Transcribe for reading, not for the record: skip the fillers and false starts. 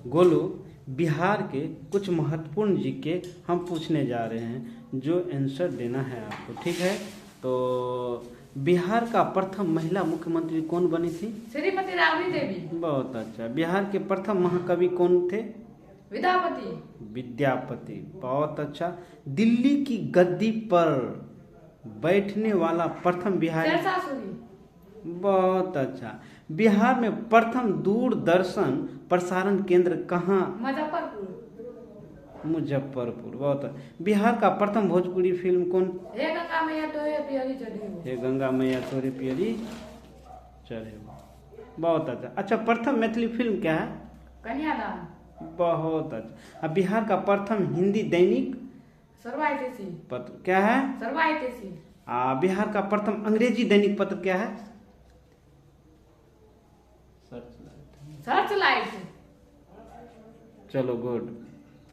गोलू, बिहार के कुछ महत्वपूर्ण जीके हम पूछने जा रहे हैं जो आंसर देना है आपको, ठीक है। तो बिहार का प्रथम महिला मुख्यमंत्री कौन बनी थी? श्रीमती राबड़ी देवी। बहुत अच्छा। बिहार के प्रथम महाकवि कौन थे? विद्यापति। विद्यापति, बहुत अच्छा। दिल्ली की गद्दी पर बैठने वाला प्रथम बिहारी? शेरशाह सूरी। बहुत अच्छा। बिहार में प्रथम दूरदर्शन प्रसारण केंद्र कहाँ? मुजफ्फरपुर। मुजफ्फरपुर, बहुत अच्छा। बिहार का प्रथम भोजपुरी फिल्म कौन? हे गंगा मैया तोरे पियरी चढ़ी हो। हे गंगा मैया तोरे पियरी चढ़े हो, बहुत अच्छा। अच्छा, प्रथम मैथिली फिल्म क्या है? कन्यादान। बहुत अच्छा। अब बिहार का प्रथम हिंदी दैनिक सर्वहितैषी पत्र क्या है? सर्वहितैषी। बिहार का प्रथम अंग्रेजी दैनिक पत्र क्या है? सर्चलाइट। चलो गुड।